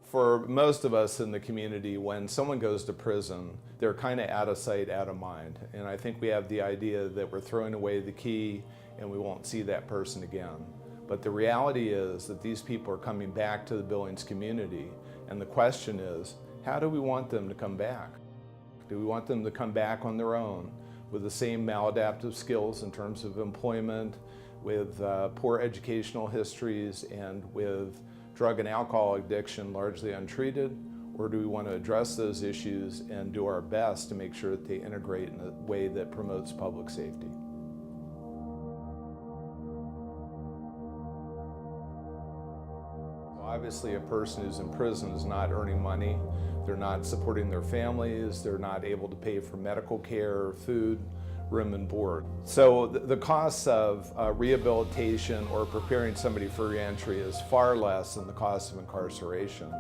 For most of us in the community, when someone goes to prison, they're kind of out of sight, out of mind. And I think we have the idea that we're throwing away the key and we won't see that person again. But the reality is that these people are coming back to the Billings community. And the question is, how do we want them to come back? Do we want them to come back on their own with the same maladaptive skills in terms of employment, with poor educational histories, and with drug and alcohol addiction largely untreated? Or do we want to address those issues and do our best to make sure that they integrate in a way that promotes public safety? Obviously, a person who's in prison is not earning money, they're not supporting their families, they're not able to pay for medical care, food, room and board. So the costs of rehabilitation or preparing somebody for reentry is far less than the cost of incarceration.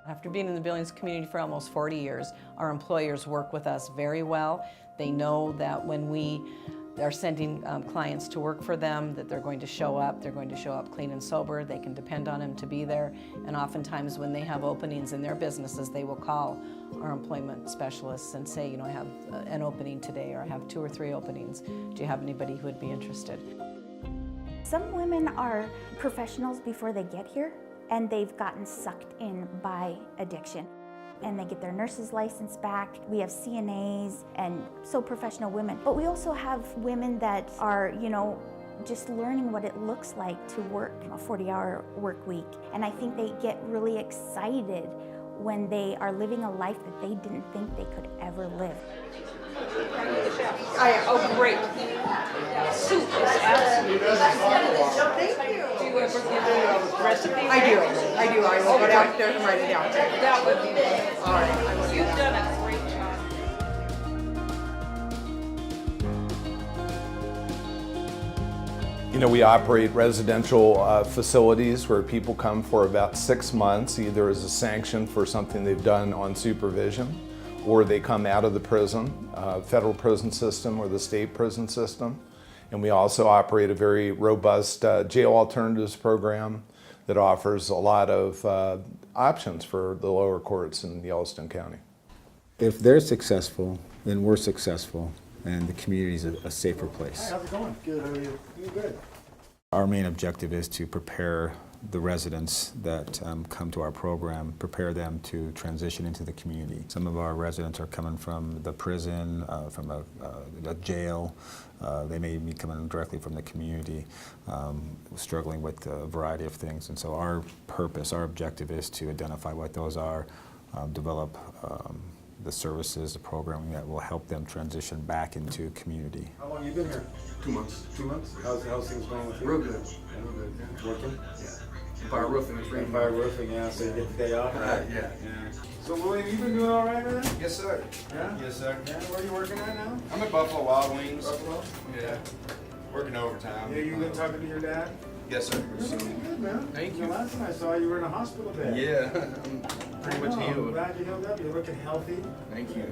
After being in the Billings community for almost 40 years, our employers work with us very well. They know that when we are sending clients to work for them, that they're going to show up clean and sober, they can depend on them to be there, and oftentimes when they have openings in their businesses, they will call our employment specialists and say, you know, I have an opening today, or I have 2 or 3 openings. Do you have anybody who would be interested? Some women are professionals before they get here, and they've gotten sucked in by addiction. And they get their nurse's license back. We have CNAs and so professional women. But we also have women that are, you know, just learning what it looks like to work a 40-hour work week. And I think they get really excited when they are living a life that they didn't think they could ever live. Oh, great. Soup is absolutely Thank you. Do you ever give a recipe? I do. I will go downstairs and write it down. That would be good. All right. I will do You've that. done a great job. You know, we operate residential facilities where people come for about 6 months, either as a sanction for something they've done on supervision, or they come out of the prison, federal prison system or the state prison system. And we also operate a very robust jail alternatives program that offers a lot of options for the lower courts in Yellowstone County. If they're successful, then we're successful, and the community is a safer place. Hi, how's it going? Good, how are you? Doing good. Our main objective is to prepare the residents that come to our program, prepare them to transition into the community. Some of our residents are coming from the prison, from a jail. They may be coming directly from the community, struggling with a variety of things. And so our purpose, our objective is to identify what those are, develop the services, the programming that will help them transition back into community. How long you been here? 2 months. 2 months? How's things going with you? Real good. Yeah, real good. Yeah. Working? Yeah. Fire roofing is ready. Fire roofing, yeah, so you get the day off, right? Yeah. So William, you been doing all right with it? Yes, sir. Yeah? Yes, sir. Yeah, where are you working at now? I'm at Buffalo Wild Wings. Buffalo? Yeah. Working overtime. Yeah, you been talking to your dad? Yes, sir. You're looking good, man. Thank The you. last time I saw you, you were in a hospital bed. Yeah. I'm pretty much I'm healed. glad you healed up. You're looking healthy. Thank you.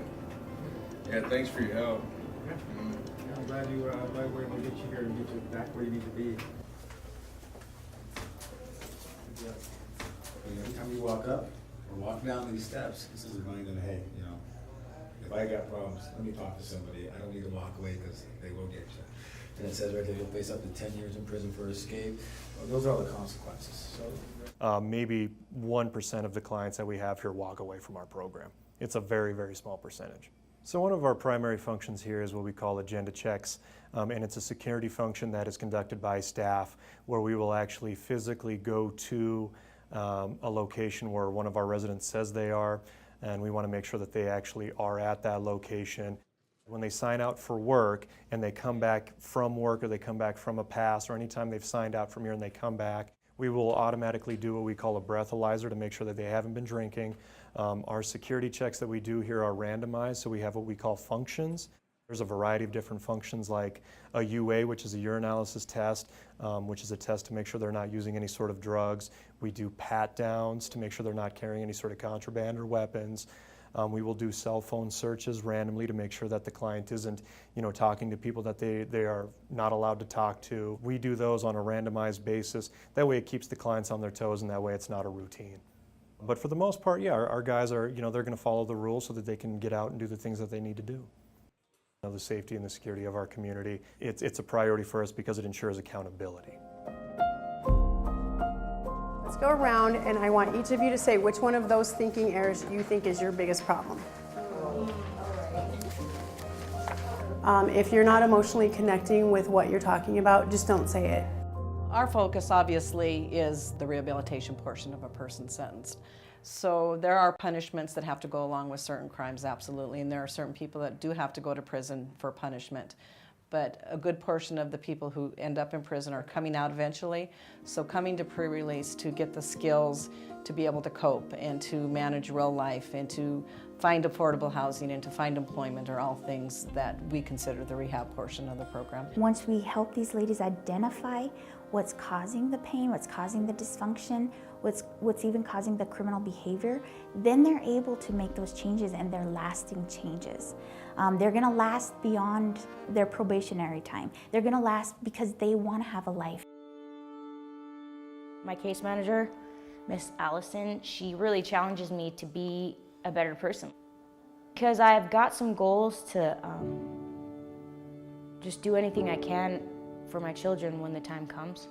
Yeah, thanks for your help. Yeah. Yeah, I'm glad we were able to get you here and get you back where you need to be. Every time you walk up or walk down these steps, this is reminding them, hey, you know, if I got problems, let me talk to somebody. I don't need to walk away because they will get you. And it says right there, you'll face up to 10 years in prison for escape. Well, those are all the consequences. So, maybe 1% of the clients that we have here walk away from our program. It's a very, very small percentage. So one of our primary functions here is what we call agenda checks, and it's a security function that is conducted by staff where we will actually physically go to a location where one of our residents says they are, and we want to make sure that they actually are at that location. When they sign out for work and they come back from work or they come back from a pass or anytime they've signed out from here and they come back, we will automatically do what we call a breathalyzer to make sure that they haven't been drinking. Our security checks that we do here are randomized, so we have what we call functions. There's a variety of different functions like a UA, which is a urinalysis test, which is a test to make sure they're not using any sort of drugs. We do pat downs to make sure they're not carrying any sort of contraband or weapons. We will do cell phone searches randomly to make sure that the client isn't, talking to people that they are not allowed to talk to. We do those on a randomized basis. That way it keeps the clients on their toes, and that way it's not a routine. But for the most part, yeah, our guys are, they're going to follow the rules so that they can get out and do the things that they need to do. The safety and the security of our community, it's a priority for us because it ensures accountability. Let's go around, and I want each of you to say which one of those thinking errors you think is your biggest problem. If you're not emotionally connecting with what you're talking about, just don't say it. Our focus obviously is the rehabilitation portion of a person sentenced. So there are punishments that have to go along with certain crimes, absolutely, and there are certain people that do have to go to prison for punishment. But a good portion of the people who end up in prison are coming out eventually. So coming to pre-release to get the skills to be able to cope and to manage real life and to find affordable housing and to find employment are all things that we consider the rehab portion of the program. Once we help these ladies identify what's causing the pain, what's causing the dysfunction, what's even causing the criminal behavior, then they're able to make those changes, and they're lasting changes. They're gonna last beyond their probationary time. They're gonna last because they wanna have a life. My case manager, Miss Allison, she really challenges me to be a better person. Because I've got some goals to just do anything I can for my children when the time comes.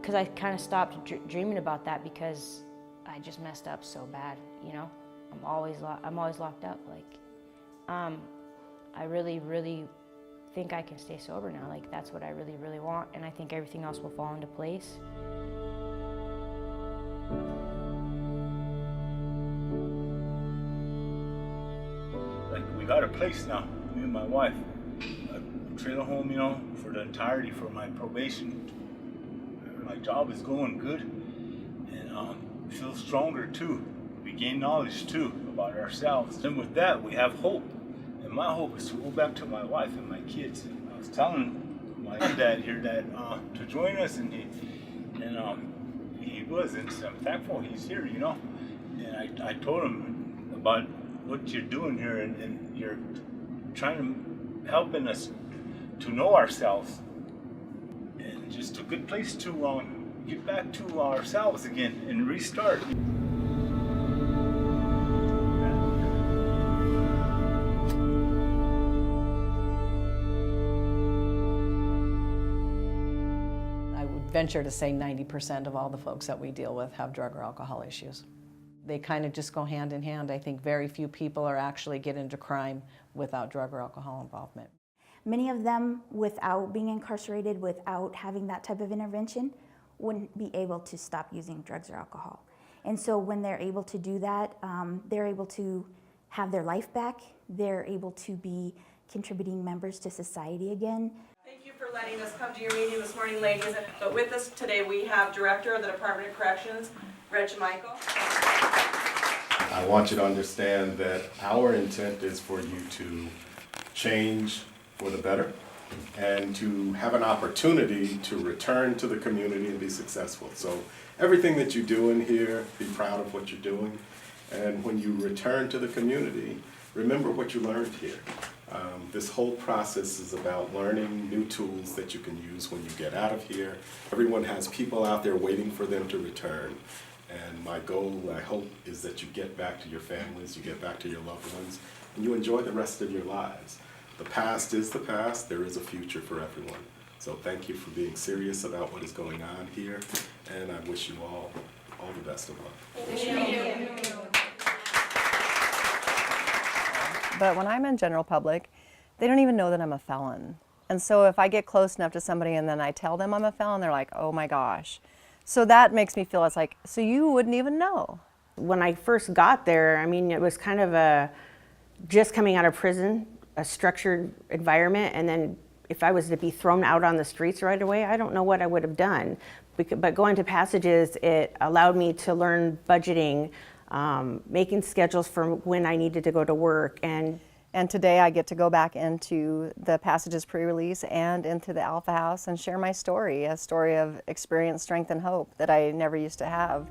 Because I kind of stopped dreaming about that because I just messed up so bad, I'm always locked up. I really think I can stay sober now. That's what I really want, and I think everything else will fall into place. We got a place now, me and my wife. A trailer home, for the entirety for my probation. My job is going good, and feel stronger too. We gain knowledge too about ourselves. And with that, we have hope. And my hope is to go back to my wife and my kids. I was telling my dad here that to join us, and he was, and I'm thankful he's here, And I told him about what you're doing here, and you're helping us to know ourselves. And just a good place to get back to ourselves again and restart. I would venture to say 90% of all the folks that we deal with have drug or alcohol issues. They kind of just go hand in hand. I think very few people are actually get into crime without drug or alcohol involvement. Many of them, without being incarcerated, without having that type of intervention, wouldn't be able to stop using drugs or alcohol. And so when they're able to do that, they're able to have their life back. They're able to be contributing members to society again. Thank you for letting us come to your meeting this morning, ladies. But with us today, we have Director of the Department of Corrections, Reg Michael. I want you to understand that our intent is for you to change for the better and to have an opportunity to return to the community and be successful. So everything that you do in here, be proud of what you're doing. And when you return to the community, remember what you learned here. This whole process is about learning new tools that you can use when you get out of here. Everyone has people out there waiting for them to return. And my goal, I hope, is that you get back to your families, you get back to your loved ones, and you enjoy the rest of your lives. The past is the past. There is a future for everyone. So thank you for being serious about what is going on here, and I wish you all the best of luck. Thank you. But when I'm in general public, they don't even know that I'm a felon. And so if I get close enough to somebody and then I tell them I'm a felon, they're like, oh my gosh. So that makes me feel, it's like, so you wouldn't even know. When I first got there, it was kind of just coming out of prison, a structured environment, and then if I was to be thrown out on the streets right away, I don't know what I would have done. But going to Passages, it allowed me to learn budgeting, making schedules for when I needed to go to work. And today I get to go back into the Passages pre-release and into the Alpha House and share my story, a story of experience, strength, and hope that I never used to have.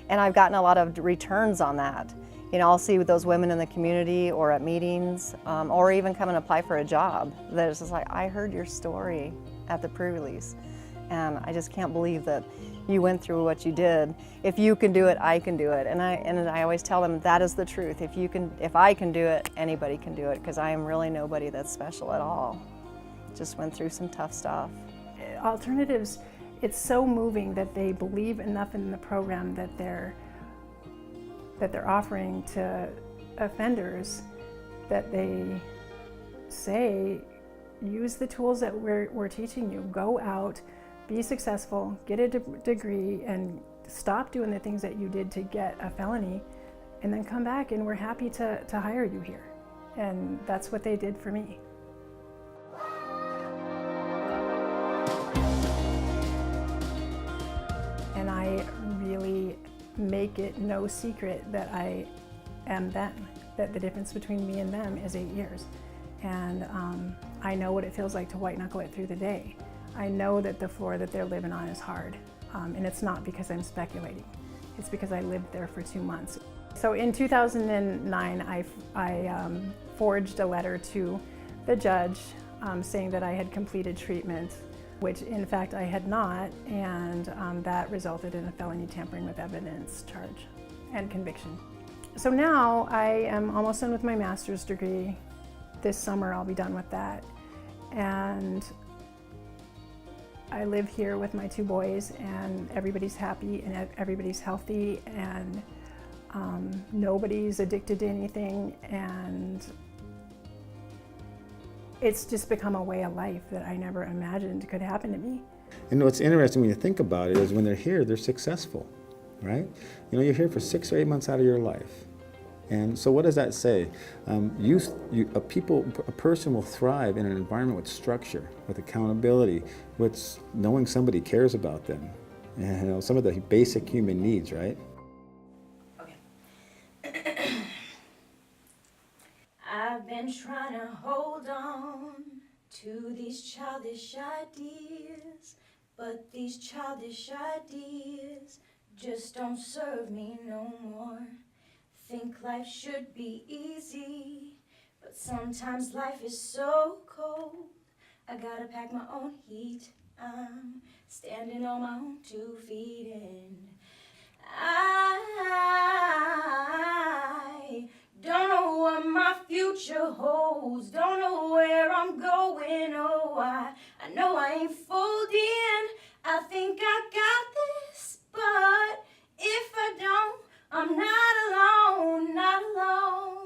And I've gotten a lot of returns on that. You know, I'll see those women in the community or at meetings, or even come and apply for a job. That is just like, I heard your story at the pre-release, and I just can't believe that you went through what you did. If you can do it, I can do it. And I always tell them that is the truth. If I can do it, anybody can do it, because I am really nobody that's special at all. Just went through some tough stuff. Alternatives, it's so moving that they believe enough in the program that they're offering to offenders, that they say, use the tools that we're teaching you. Go out, be successful, get a degree, and stop doing the things that you did to get a felony, and then come back and we're happy to hire you here. And that's what they did for me. And I really make it no secret that I am them, that the difference between me and them is 8 years. And I know what it feels like to white knuckle it through the day. I know that the floor that they're living on is hard, and it's not because I'm speculating. It's because I lived there for 2 months. So in 2009, I forged a letter to the judge saying that I had completed treatment, which in fact I had not, and that resulted in a felony tampering with evidence charge and conviction. So now I am almost done with my master's degree. This summer I'll be done with that. And I live here with my 2 boys, and everybody's happy and everybody's healthy, and nobody's addicted to anything, and it's just become a way of life that I never imagined could happen to me. And what's interesting when you think about it is when they're here, they're successful, right? You know, you're here for 6 or 8 months out of your life. And so what does that say? A person will thrive in an environment with structure, with accountability, with knowing somebody cares about them. And, you know, some of the basic human needs, right? I've been trying to hold on to these childish ideas, but these childish ideas just don't serve me no more. Think life should be easy, but sometimes life is so cold. I gotta pack my own heat. I'm standing on my own 2 feet, and I don't know what my future holds. Don't know where I'm going. Oh, I know I ain't folding. I think I got this, but if I don't, I'm not alone, not alone.